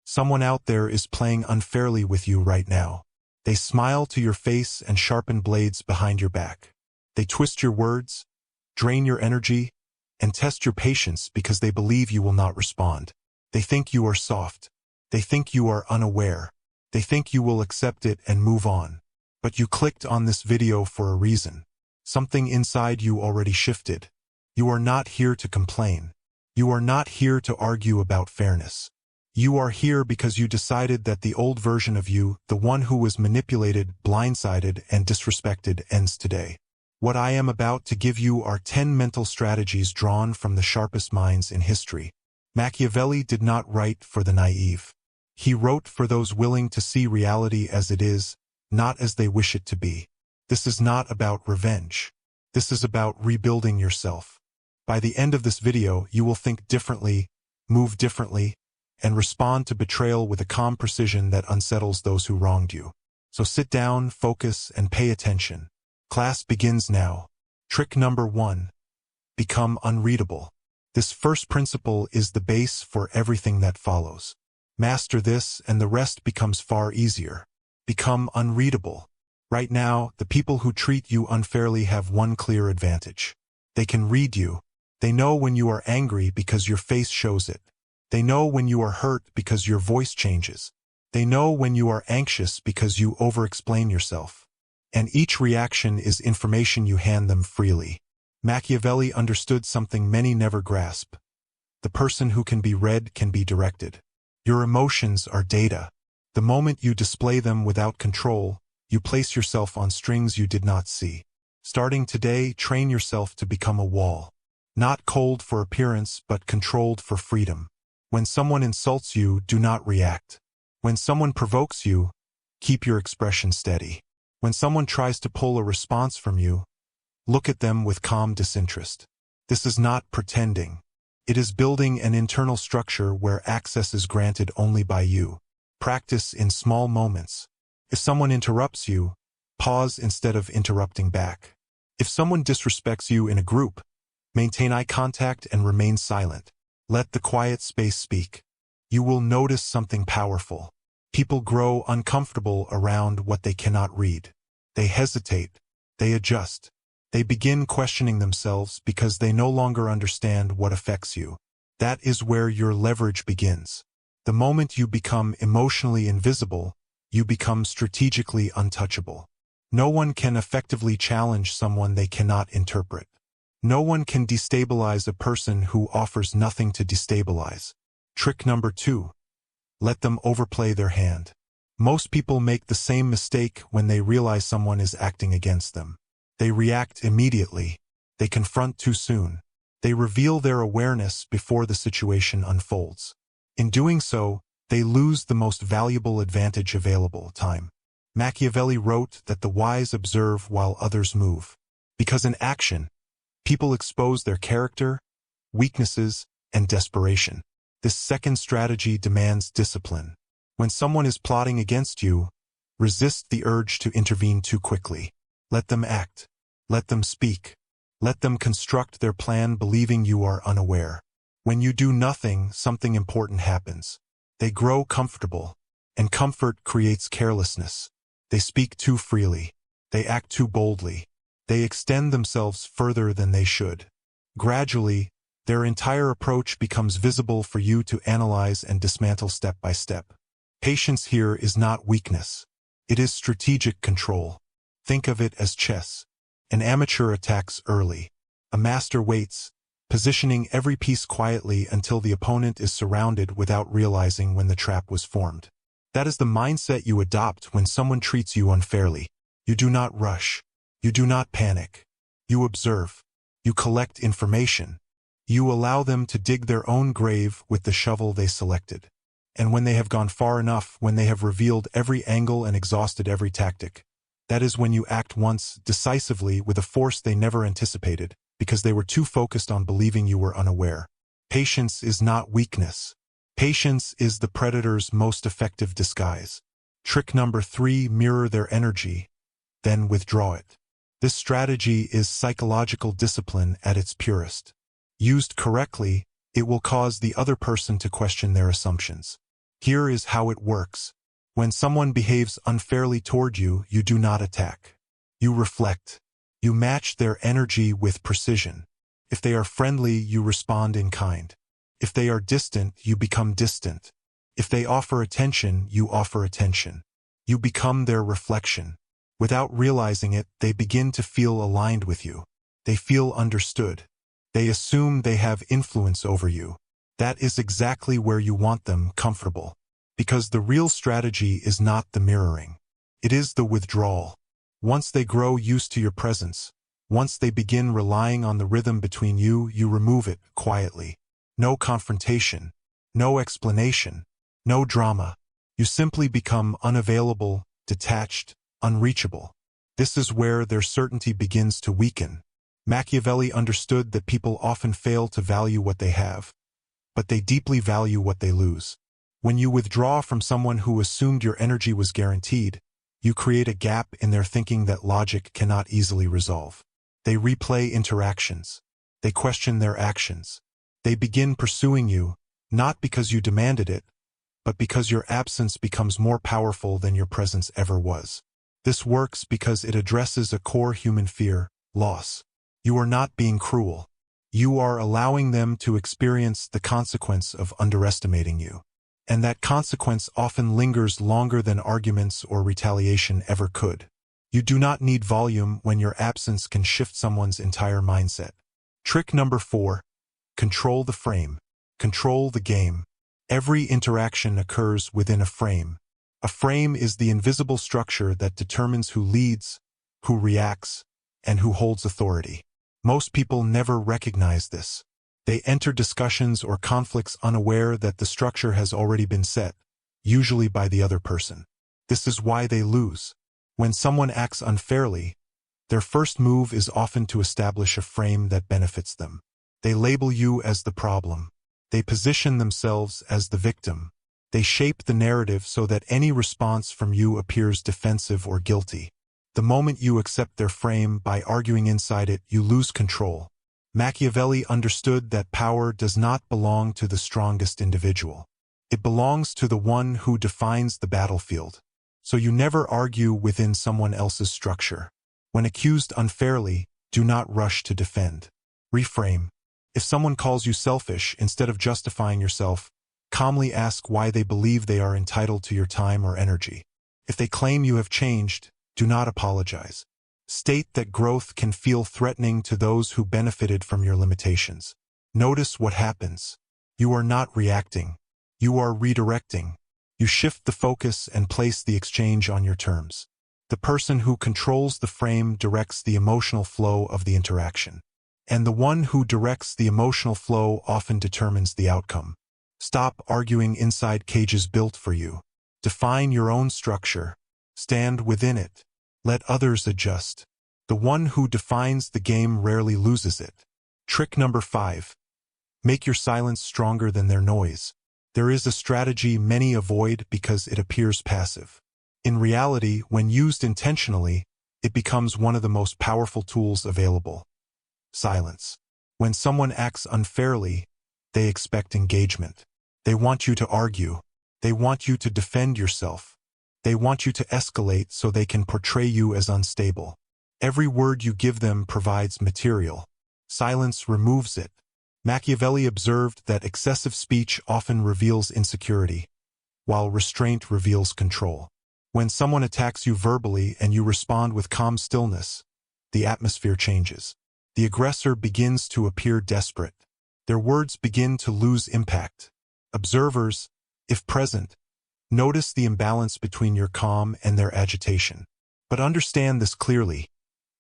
Someone out there is playing unfairly with you right now. They smile to your face and sharpen blades behind your back. They twist your words, drain your energy, and test your patience because they believe you will not respond. They think you are soft. They think you are unaware. They think you will accept it and move on. But you clicked on this video for a reason. Something inside you already shifted. You are not here to complain. You are not here to argue about fairness. You are here because you decided that the old version of you, the one who was manipulated, blindsided, and disrespected, ends today. What I am about to give you are 10 mental strategies drawn from the sharpest minds in history. Machiavelli did not write for the naive. He wrote for those willing to see reality as it is, not as they wish it to be. This is not about revenge. This is about rebuilding yourself. By the end of this video, you will think differently, move differently, and respond to betrayal with a calm precision that unsettles those who wronged you. So sit down, focus, and pay attention. Class begins now. Trick number 1. Become unreadable. This first principle is the base for everything that follows. Master this and the rest becomes far easier. Become unreadable. Right now, the people who treat you unfairly have one clear advantage. They can read you. They know when you are angry because your face shows it. They know when you are hurt because your voice changes. They know when you are anxious because you over-explain yourself. And each reaction is information you hand them freely. Machiavelli understood something many never grasp. The person who can be read can be directed. Your emotions are data. The moment you display them without control, you place yourself on strings you did not see. Starting today, train yourself to become a wall. Not cold for appearance, but controlled for freedom. When someone insults you, do not react. When someone provokes you, keep your expression steady. When someone tries to pull a response from you, look at them with calm disinterest. This is not pretending. It is building an internal structure where access is granted only by you. Practice in small moments. If someone interrupts you, pause instead of interrupting back. If someone disrespects you in a group, maintain eye contact and remain silent. Let the quiet space speak. You will notice something powerful. People grow uncomfortable around what they cannot read. They hesitate. They adjust. They begin questioning themselves because they no longer understand what affects you. That is where your leverage begins. The moment you become emotionally invisible, you become strategically untouchable. No one can effectively challenge someone they cannot interpret. No one can destabilize a person who offers nothing to destabilize. Trick number 2. Let them overplay their hand. Most people make the same mistake when they realize someone is acting against them. They react immediately. They confront too soon. They reveal their awareness before the situation unfolds. In doing so, they lose the most valuable advantage available, time. Machiavelli wrote that the wise observe while others move. Because in action, people expose their character, weaknesses, and desperation. This second strategy demands discipline. When someone is plotting against you, resist the urge to intervene too quickly. Let them act. Let them speak. Let them construct their plan believing you are unaware. When you do nothing, something important happens. They grow comfortable, and comfort creates carelessness. They speak too freely. They act too boldly. They extend themselves further than they should. Gradually, their entire approach becomes visible for you to analyze and dismantle step by step. Patience here is not weakness. It is strategic control. Think of it as chess. An amateur attacks early. A master waits, positioning every piece quietly until the opponent is surrounded without realizing when the trap was formed. That is the mindset you adopt when someone treats you unfairly. You do not rush. You do not panic. You observe. You collect information. You allow them to dig their own grave with the shovel they selected. And when they have gone far enough, when they have revealed every angle and exhausted every tactic, that is when you act once, decisively, with a force they never anticipated, because they were too focused on believing you were unaware. Patience is not weakness. Patience is the predator's most effective disguise. Trick number 3, mirror their energy, then withdraw it. This strategy is psychological discipline at its purest. Used correctly, it will cause the other person to question their assumptions. Here is how it works. When someone behaves unfairly toward you, you do not attack. You reflect. You match their energy with precision. If they are friendly, you respond in kind. If they are distant, you become distant. If they offer attention, you offer attention. You become their reflection. Without realizing it, they begin to feel aligned with you. They feel understood. They assume they have influence over you. That is exactly where you want them, comfortable. Because the real strategy is not the mirroring. It is the withdrawal. Once they grow used to your presence, once they begin relying on the rhythm between you, you remove it quietly. No confrontation, no explanation, no drama. You simply become unavailable, detached, unreachable. This is where their certainty begins to weaken. Machiavelli understood that people often fail to value what they have, but they deeply value what they lose. When you withdraw from someone who assumed your energy was guaranteed, you create a gap in their thinking that logic cannot easily resolve. They replay interactions. They question their actions. They begin pursuing you, not because you demanded it, but because your absence becomes more powerful than your presence ever was. This works because it addresses a core human fear, loss. You are not being cruel. You are allowing them to experience the consequence of underestimating you. And that consequence often lingers longer than arguments or retaliation ever could. You do not need volume when your absence can shift someone's entire mindset. Trick number 4. Control the frame. Control the game. Every interaction occurs within a frame. A frame is the invisible structure that determines who leads, who reacts, and who holds authority. Most people never recognize this. They enter discussions or conflicts unaware that the structure has already been set, usually by the other person. This is why they lose. When someone acts unfairly, their first move is often to establish a frame that benefits them. They label you as the problem. They position themselves as the victim. They shape the narrative so that any response from you appears defensive or guilty. The moment you accept their frame by arguing inside it, you lose control. Machiavelli understood that power does not belong to the strongest individual. It belongs to the one who defines the battlefield. So you never argue within someone else's structure. When accused unfairly, do not rush to defend. Reframe. If someone calls you selfish, instead of justifying yourself, calmly ask why they believe they are entitled to your time or energy. If they claim you have changed, do not apologize. State that growth can feel threatening to those who benefited from your limitations. Notice what happens. You are not reacting. You are redirecting. You shift the focus and place the exchange on your terms. The person who controls the frame directs the emotional flow of the interaction. And the one who directs the emotional flow often determines the outcome. Stop arguing inside cages built for you. Define your own structure. Stand within it. Let others adjust. The one who defines the game rarely loses it. Trick number 5. Make your silence stronger than their noise. There is a strategy many avoid because it appears passive. In reality, when used intentionally, it becomes one of the most powerful tools available. Silence. When someone acts unfairly, they expect engagement. They want you to argue. They want you to defend yourself. They want you to escalate so they can portray you as unstable. Every word you give them provides material. Silence removes it. Machiavelli observed that excessive speech often reveals insecurity, while restraint reveals control. When someone attacks you verbally and you respond with calm stillness, the atmosphere changes. The aggressor begins to appear desperate. Their words begin to lose impact. Observers, if present, notice the imbalance between your calm and their agitation. But understand this clearly.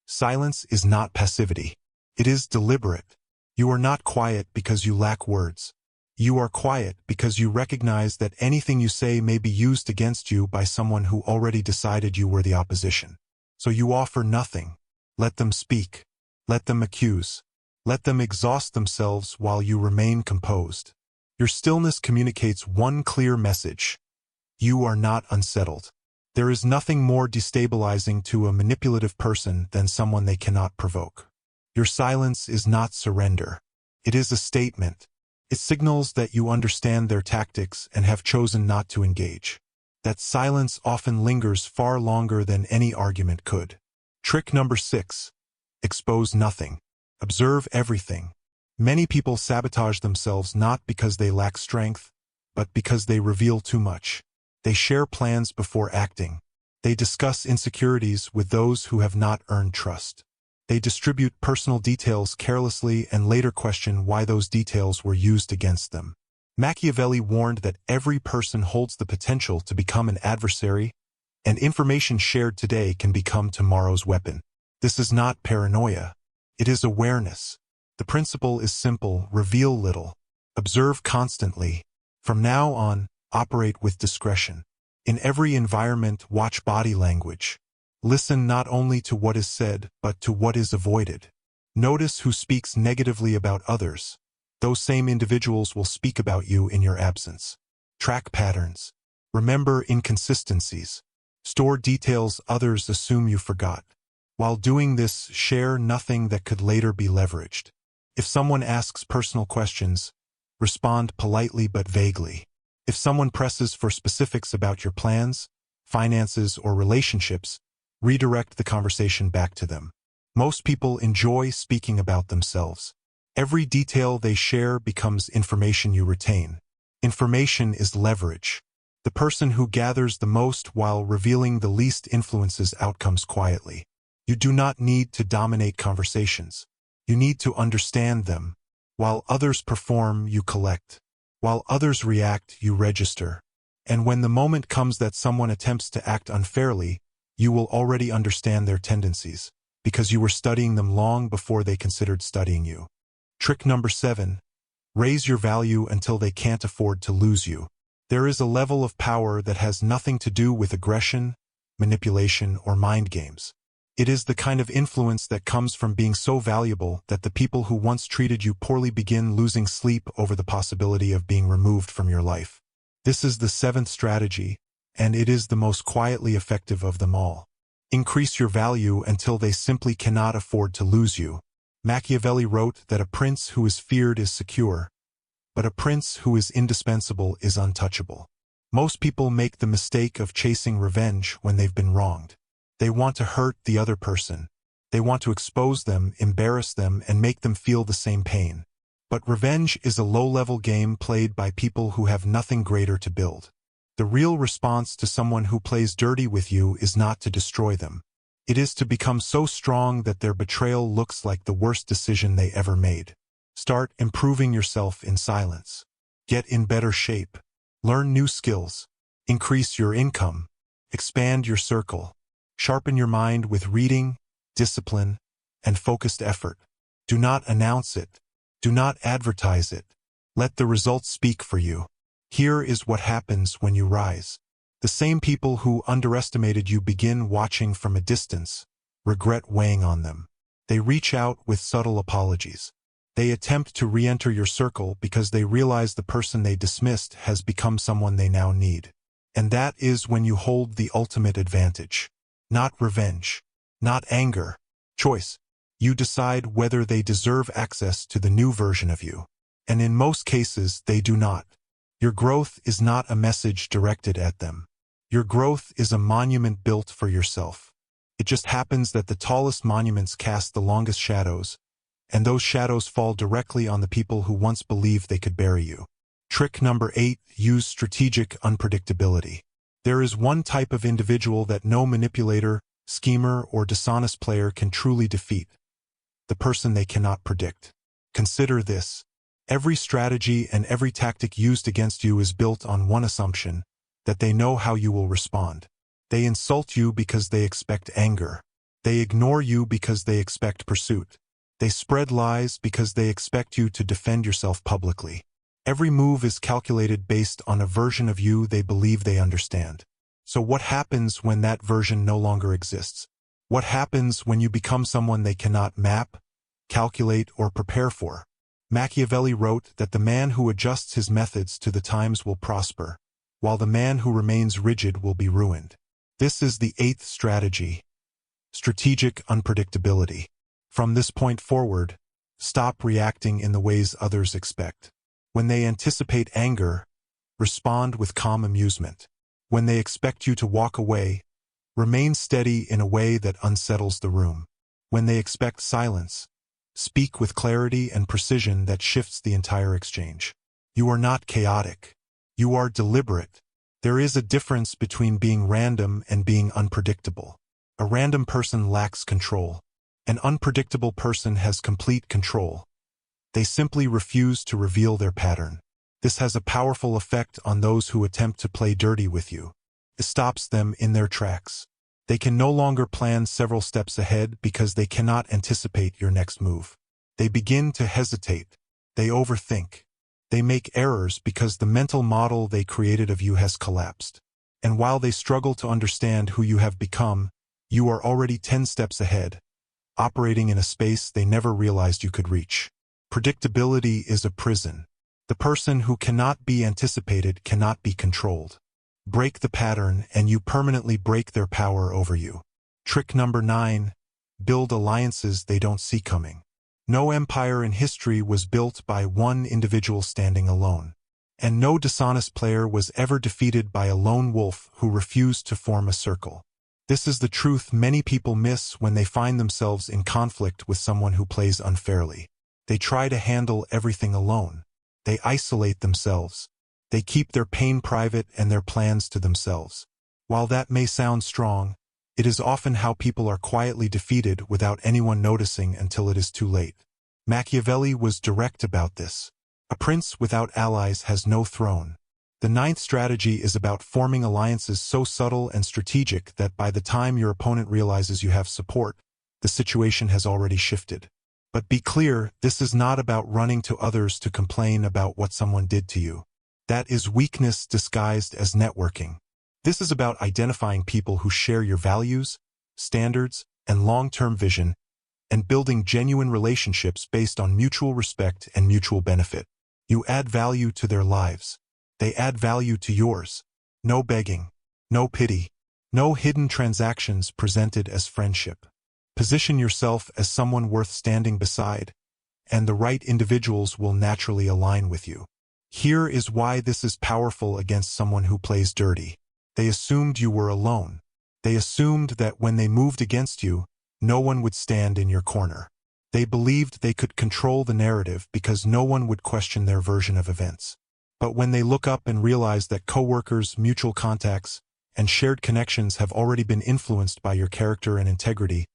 Silence is not passivity. It is deliberate. You are not quiet because you lack words. You are quiet because you recognize that anything you say may be used against you by someone who already decided you were the opposition. So you offer nothing. Let them speak. Let them accuse. Let them exhaust themselves while you remain composed. Your stillness communicates one clear message. You are not unsettled. There is nothing more destabilizing to a manipulative person than someone they cannot provoke. Your silence is not surrender. It is a statement. It signals that you understand their tactics and have chosen not to engage. That silence often lingers far longer than any argument could. Trick number 6. Expose nothing. Observe everything. Many people sabotage themselves not because they lack strength, but because they reveal too much. They share plans before acting. They discuss insecurities with those who have not earned trust. They distribute personal details carelessly and later question why those details were used against them. Machiavelli warned that every person holds the potential to become an adversary, and information shared today can become tomorrow's weapon. This is not paranoia. It is awareness. The principle is simple: reveal little. Observe constantly. From now on, operate with discretion. In every environment, watch body language. Listen not only to what is said, but to what is avoided. Notice who speaks negatively about others. Those same individuals will speak about you in your absence. Track patterns. Remember inconsistencies. Store details others assume you forgot. While doing this, share nothing that could later be leveraged. If someone asks personal questions, respond politely but vaguely. If someone presses for specifics about your plans, finances, or relationships, redirect the conversation back to them. Most people enjoy speaking about themselves. Every detail they share becomes information you retain. Information is leverage. The person who gathers the most while revealing the least influences outcomes quietly. You do not need to dominate conversations. You need to understand them. While others perform, you collect. While others react, you register. And when the moment comes that someone attempts to act unfairly, you will already understand their tendencies, because you were studying them long before they considered studying you. Trick number 7. Raise your value until they can't afford to lose you. There is a level of power that has nothing to do with aggression, manipulation, or mind games. It is the kind of influence that comes from being so valuable that the people who once treated you poorly begin losing sleep over the possibility of being removed from your life. This is the 7th strategy, and it is the most quietly effective of them all. Increase your value until they simply cannot afford to lose you. Machiavelli wrote that a prince who is feared is secure, but a prince who is indispensable is untouchable. Most people make the mistake of chasing revenge when they've been wronged. They want to hurt the other person. They want to expose them, embarrass them, and make them feel the same pain. But revenge is a low-level game played by people who have nothing greater to build. The real response to someone who plays dirty with you is not to destroy them. It is to become so strong that their betrayal looks like the worst decision they ever made. Start improving yourself in silence. Get in better shape. Learn new skills. Increase your income. Expand your circle. Sharpen your mind with reading, discipline, and focused effort. Do not announce it. Do not advertise it. Let the results speak for you. Here is what happens when you rise. The same people who underestimated you begin watching from a distance, regret weighing on them. They reach out with subtle apologies. They attempt to re-enter your circle because they realize the person they dismissed has become someone they now need. And that is when you hold the ultimate advantage. Not revenge. Not anger. Choice. You decide whether they deserve access to the new version of you. And in most cases, they do not. Your growth is not a message directed at them. Your growth is a monument built for yourself. It just happens that the tallest monuments cast the longest shadows, and those shadows fall directly on the people who once believed they could bury you. Trick number 8. Use strategic unpredictability. There is one type of individual that no manipulator, schemer, or dishonest player can truly defeat: the person they cannot predict. Consider this. Every strategy and every tactic used against you is built on one assumption: that they know how you will respond. They insult you because they expect anger. They ignore you because they expect pursuit. They spread lies because they expect you to defend yourself publicly. Every move is calculated based on a version of you they believe they understand. So what happens when that version no longer exists? What happens when you become someone they cannot map, calculate, or prepare for? Machiavelli wrote that the man who adjusts his methods to the times will prosper, while the man who remains rigid will be ruined. This is the 8th strategy: strategic unpredictability. From this point forward, stop reacting in the ways others expect. When they anticipate anger, respond with calm amusement. When they expect you to walk away, remain steady in a way that unsettles the room. When they expect silence, speak with clarity and precision that shifts the entire exchange. You are not chaotic. You are deliberate. There is a difference between being random and being unpredictable. A random person lacks control. An unpredictable person has complete control. They simply refuse to reveal their pattern. This has a powerful effect on those who attempt to play dirty with you. It stops them in their tracks. They can no longer plan several steps ahead because they cannot anticipate your next move. They begin to hesitate. They overthink. They make errors because the mental model they created of you has collapsed. And while they struggle to understand who you have become, you are already 10 steps ahead, operating in a space they never realized you could reach. Predictability is a prison. The person who cannot be anticipated cannot be controlled. Break the pattern and you permanently break their power over you. Trick number 9. Build alliances they don't see coming. No empire in history was built by one individual standing alone. And no dishonest player was ever defeated by a lone wolf who refused to form a circle. This is the truth many people miss when they find themselves in conflict with someone who plays unfairly. They try to handle everything alone. They isolate themselves. They keep their pain private and their plans to themselves. While that may sound strong, it is often how people are quietly defeated without anyone noticing until it is too late. Machiavelli was direct about this. A prince without allies has no throne. The 9th strategy is about forming alliances so subtle and strategic that by the time your opponent realizes you have support, the situation has already shifted. But be clear, this is not about running to others to complain about what someone did to you. That is weakness disguised as networking. This is about identifying people who share your values, standards, and long-term vision, and building genuine relationships based on mutual respect and mutual benefit. You add value to their lives. They add value to yours. No begging, no pity, no hidden transactions presented as friendship. Position yourself as someone worth standing beside, and the right individuals will naturally align with you. Here is why this is powerful against someone who plays dirty. They assumed you were alone. They assumed that when they moved against you, no one would stand in your corner. They believed they could control the narrative because no one would question their version of events. But when they look up and realize that coworkers, mutual contacts, and shared connections have already been influenced by your character and integrity,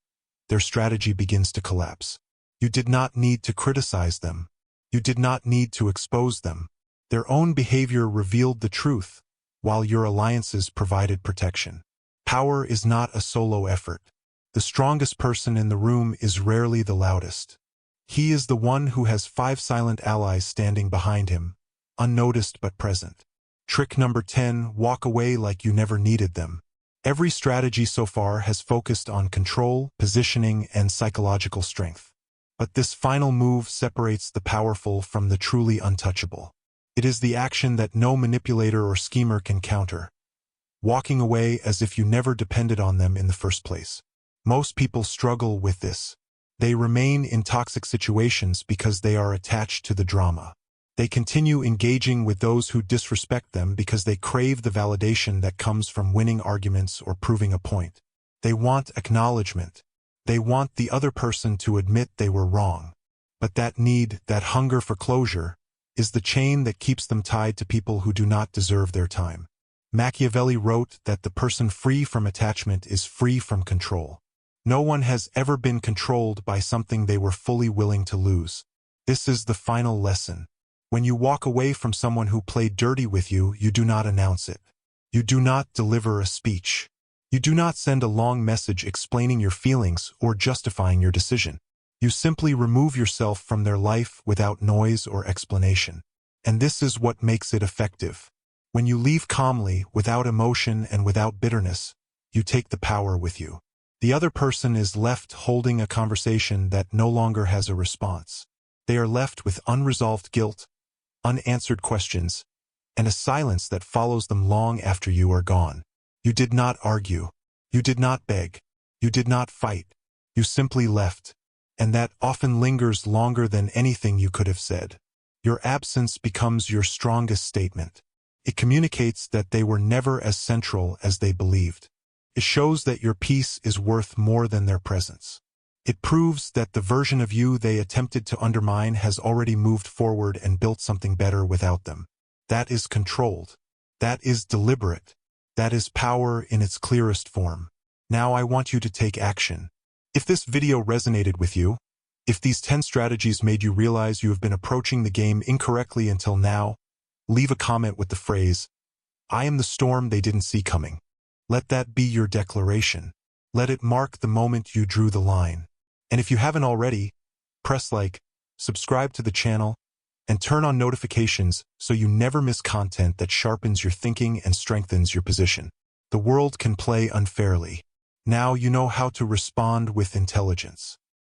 their strategy begins to collapse. You did not need to criticize them. You did not need to expose them. Their own behavior revealed the truth, while your alliances provided protection. Power is not a solo effort. The strongest person in the room is rarely the loudest. He is the one who has 5 silent allies standing behind him, unnoticed but present. Trick number 10, walk away like you never needed them. Every strategy so far has focused on control, positioning, and psychological strength. But this final move separates the powerful from the truly untouchable. It is the action that no manipulator or schemer can counter. Walking away as if you never depended on them in the first place. Most people struggle with this. They remain in toxic situations because they are attached to the drama. They continue engaging with those who disrespect them because they crave the validation that comes from winning arguments or proving a point. They want acknowledgement. They want the other person to admit they were wrong. But that need, that hunger for closure, is the chain that keeps them tied to people who do not deserve their time. Machiavelli wrote that the person free from attachment is free from control. No one has ever been controlled by something they were fully willing to lose. This is the final lesson. When you walk away from someone who played dirty with you, you do not announce it. You do not deliver a speech. You do not send a long message explaining your feelings or justifying your decision. You simply remove yourself from their life without noise or explanation. And this is what makes it effective. When you leave calmly, without emotion and without bitterness, you take the power with you. The other person is left holding a conversation that no longer has a response. They are left with unresolved guilt, unanswered questions, and a silence that follows them long after you are gone. You did not argue. You did not beg. You did not fight. You simply left. And that often lingers longer than anything you could have said. Your absence becomes your strongest statement. It communicates that they were never as central as they believed. It shows that your peace is worth more than their presence. It proves that the version of you they attempted to undermine has already moved forward and built something better without them. That is controlled. That is deliberate. That is power in its clearest form. Now I want you to take action. If this video resonated with you, if these 10 strategies made you realize you have been approaching the game incorrectly until now, leave a comment with the phrase, "I am the storm they didn't see coming." Let that be your declaration. Let it mark the moment you drew the line. And if you haven't already, press like, subscribe to the channel, and turn on notifications so you never miss content that sharpens your thinking and strengthens your position. The world can play unfairly. Now you know how to respond with intelligence.